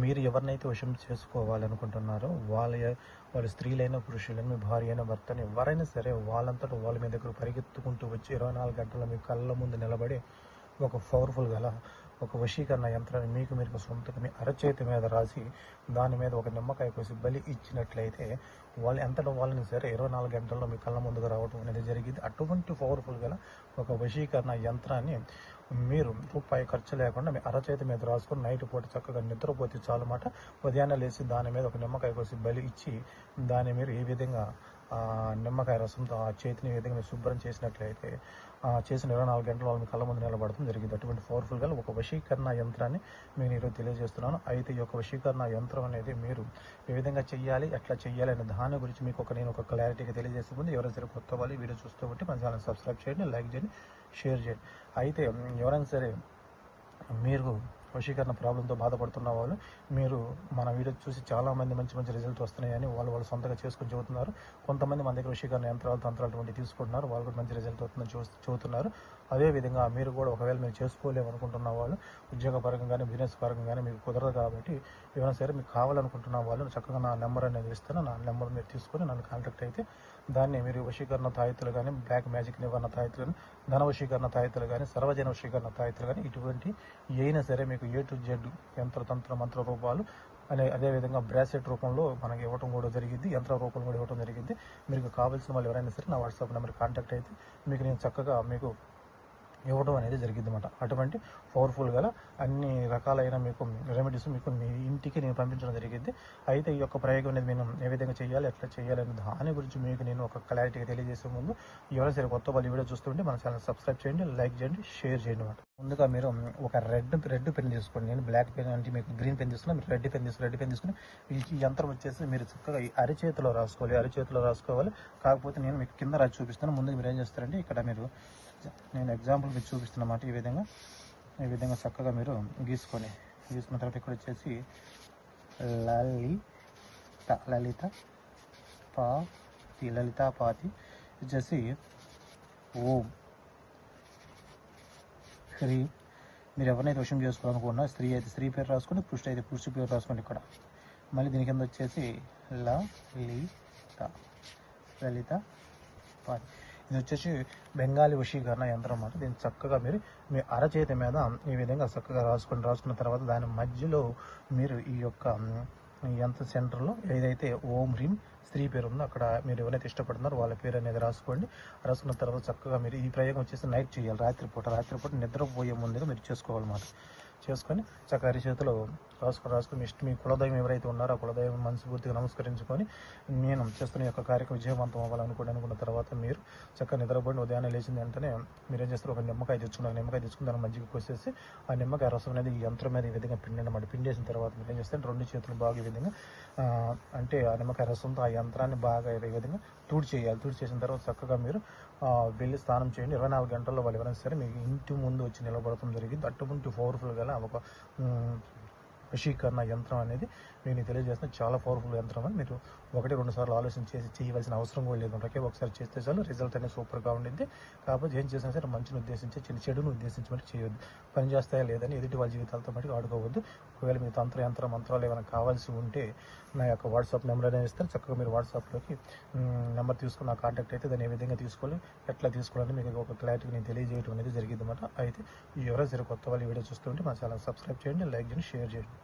మీరు ఎవరినైతే వశం చేసుకోవాలనుకుంటున్నారో వాళ్ళు స్త్రీలైన, పురుషులైన, మీ భార్య అయిన, భర్తని ఎవరైనా సరే వాళ్ళంతట వాళ్ళు మీ దగ్గరకు పరిగెత్తుకుంటూ వచ్చి 24 గంటల్లో మీ కళ్ళ ముందు నిలబడి ఒక పవర్‌ఫుల్ గల ఒక వశీకరణ యంత్రాన్ని మీరు సొంతంగా మీ అరచేతి మీద రాసి దాని మీద ఒక నిమ్మకాయ కోసి బలి ఇచ్చినట్లయితే వాళ్ళు ఎంతట వాళ్ళని సరే 24 గంటల్లో మీ కళ్ళ ముందుకు రావడం అనేది జరిగింది. అటువంటి పవర్‌ఫుల్ గల ఒక వశీకరణ యంత్రాన్ని మీరు రూపాయి ఖర్చు లేకుండా మీ అరచేతి మీద రాసుకొని నైట్ పూట చక్కగా నిద్రపోతే చాలమాట. ఉదయాన్నే లేచి దాని మీద ఒక నిమ్మకాయ కోసి బలి ఇచ్చి దాన్ని మీరు ఏ విధంగా నిమ్మకాయ రసంతో ఆ చేతిని ఏ విధంగా మీరు శుభ్రం చేసినట్లయితే చేసిన 24 గంటలు వాళ్ళ మీ కళ్ళ ముందు నిలబడడం జరిగింది. అటువంటి పవర్‌ఫుల్‌గా ఒక వశీకరణ యంత్రాన్ని నేను ఈరోజు తెలియజేస్తున్నాను. అయితే ఈ యొక్క వశీకరణ యంత్రం అనేది మీరు ఏ విధంగా చేయాలి, ఎట్లా చేయాలి అనే దాని గురించి మీకు నేను ఒక క్లారిటీగా తెలియజేసే ముందు ఎవరైనా సరే కొత్త వాళ్ళు ఈ వీడియో చూస్తూ ఉంటే మన ఛానల్ సబ్స్క్రైబ్ చేయండి, లైక్ చేయండి, షేర్ చేయండి. అయితే ఎవరైనా సరే మీరు వశీకరణ ప్రాబ్లంతో బాధపడుతున్న వాళ్ళు మీరు మన వీడియో చూసి చాలామంది మంచి మంచి రిజల్ట్ వస్తున్నాయని వాళ్ళు సొంతంగా చేసుకొని చెబుతున్నారు. కొంతమంది మన దగ్గర వశీకరణ యంత్రాలు, తంత్రాలు అటువంటివి తీసుకుంటున్నారు. వాళ్ళు కూడా మంచి రిజల్ట్ వస్తుందని చెబుతున్నారు. అదేవిధంగా మీరు కూడా ఒకవేళ మీరు చేసుకోలేము అనుకుంటున్న వాళ్ళు ఉద్యోగపరంగా కానీ, బిజినెస్ పరంగా కానీ మీకు కుదరదు కాబట్టి ఏమైనా సరే మీకు కావాలనుకుంటున్న వాళ్ళు చక్కగా నా నెంబర్ అనేది ఇస్తాను. నా నెంబర్ మీరు తీసుకొని నన్ను కాంటాక్ట్ అయితే దాన్ని మీరు వశీకరణ తాయెత్తులు కానీ, బ్లాక్ మ్యాజిక్ నివారణ తాయెత్తులు కానీ, ధన వశీకరణ తాయెత్తులు కానీ, సర్వజన వశీకరణ తాయెత్తులు కానీ ఇటువంటి అయినా సరే మీకు A to Z తంత్ర మంత్ర రూపాలు అదేవిధంగా బ్రాస్లెట్ రూపంలో మనకి ఇవ్వడం కూడా జరిగింది, యంత్ర రూపంలో కూడా ఇవ్వడం జరిగింది. మీకు కావాల్సిన వాళ్ళు ఎవరైనా సరే నా వాట్సాప్ నెంబర్ కాంటాక్ట్ అయితే మీకు నేను చక్కగా మీకు ఇవ్వడం అనేది జరిగిందన్నమాట. అటువంటి పవర్‌ఫుల్ గల అన్ని రకాలైన మీకు రెమెడీస్ మీకు మీ ఇంటికి నేను పంపించడం జరిగింది. అయితే ఈ యొక్క ప్రయోగం అనేది నేను ఏ విధంగా చేయాలి, ఎట్లా చేయాలి అనే దాని గురించి మీకు నేను ఒక క్లారిటీగా తెలియజేసే ముందు ఎవరైనా సరే కొత్త వాళ్ళు వీడియో చూస్తుంటే మన ఛానల్ సబ్స్క్రైబ్ చేయండి, లైక్ చేయండి, షేర్ చేయండి అన్నమాట. ముందుగా మీరు ఒక రెడ్ పెన్ తీసుకోండి. నేను బ్లాక్ పెన్ అంటే మీకు గ్రీన్ పెన్ తీసుకున్నా, మీరు రెడ్ పెన్ తీసుకుని ఈ యంత్రం వచ్చేసి మీరు చక్కగా ఈ అరిచేతిలో రాసుకోవాలి. కాకపోతే నేను మీకు కింద రాసి చూపిస్తాను. ముందుగా మీరు ఏం చేస్తారంటే ఇక్కడ నేను ఎగ్జాంపుల్ మీకు చూపిస్తున్నమాట. ఈ విధంగా చక్కగా మీరు గీసుకున్న తర్వాత ఇక్కడ వచ్చేసి లలితాపాతి వచ్చేసి ఓం హ్రీం. మీరు ఎవరినైతే వశం చేసుకోవాలనుకున్నా స్త్రీ అయితే స్త్రీ పేరు రాసుకోండి, పురుషుడు అయితే పురుషుడు పేరు రాసుకోండి. ఇక్కడ మళ్ళీ దీని కింద వచ్చేసి లలితాపాతి. ఇది వచ్చేసి బెంగాలీ వశీకరణ యంత్రం అన్నమాట. దీన్ని చక్కగా మీరు మీ అరచేతి మీద ఈ విధంగా చక్కగా రాసుకున్న తర్వాత దాని మధ్యలో మీరు ఈ యొక్క యంత్ర సెంటర్లో ఏదైతే ఓం హ్రీం స్త్రీ పేరు ఉందో అక్కడ మీరు ఎవరైతే ఇష్టపడుతున్నారో వాళ్ళ పేరు అనేది రాసుకున్న తర్వాత చక్కగా మీరు ఈ ప్రయోగం వచ్చేసి నైట్ చేయాలి. రాత్రిపూట నిద్రపోయే ముందుగా మీరు చేసుకోవాలన్నమాట. చేసుకొని చక్కగా అరిచేతిలో రాసుకొని మీ కులదైవం ఎవరైతే ఉన్నారో ఆ కులదైవం మనస్ఫూర్తిగా నమస్కరించుకొని నేను చేస్తున్న యొక్క కార్యక్రమం విజయవంతం అవ్వాలనుకున్న తర్వాత మీరు చక్కగా నిద్రపోయి ఉదయాన్నే లేచిన వెంటనే మీరు ఏం చేస్తారు, ఒక నిమ్మకాయ తెచ్చుకుని దాన్ని మజ్జిగ కోసేసి ఆ నిమ్మకాయ రసం అనేది ఈ యంత్రం మీద ఈ విధంగా పిండేసిన తర్వాత మీరు ఏం చేస్తారు, 2 చేతులు బాగా ఈ విధంగా అంటే ఆ నిమ్మకాయ రసంతో ఆ యంత్రాన్ని బాగా ఈ విధంగా చేసిన తర్వాత చక్కగా మీరు వెళ్ళి స్నానం చేయండి. 24 గంటల్లో వాళ్ళు ఎవరైనా సరే మీ ఇంటి ముందు వచ్చి నిలబడటం జరిగింది. అటువంటి పవర్‌ఫుల్ గల ఒక వశీకరణ యంత్రం అనేది నేను తెలియజేస్తున్నా. చాలా పవర్ఫుల్ యంత్రం అని మీరు 1-2 సార్లు ఆలోచన చేసి చేయవలసిన అవసరం కూడా లేదు. ఒకే ఒకసారి చేస్తే చాలు, రిజల్ట్ అనేది సూపర్గా ఉండింది. కాకపోతే ఏం చేసినా సరే మంచిని ఉద్దేశించి చెడును ఉద్దేశించి మట్టి చేయొద్దు. పని చేస్తాయా లేదని ఎదుటి వాళ్ళ జీవితాలతో మటుకు ఆడుకోవద్దు. ఒకవేళ మీ మంత్రాలు ఏమైనా కావాల్సి ఉంటే నా యొక్క వాట్సాప్ నెంబర్ అనేది ఇస్తారు. చక్కగా మీరు వాట్సాప్లోకి నెంబర్ తీసుకుని నా కాంటాక్ట్ అయితే దాన్ని ఏ విధంగా తీసుకోవాలి, ఎట్లా తీసుకోవాలని మీకు ఒక క్లారిటీ నేను తెలియజేయడం అనేది జరిగింది అన్నమాట. అయితే ఎవరైనా సరే కొత్త వాళ్ళు వీడియో చూస్తుంటే మా ఛానల్ సబ్స్క్రైబ్ చేయండి, లైక్ చేయండి, షేర్ చేయండి.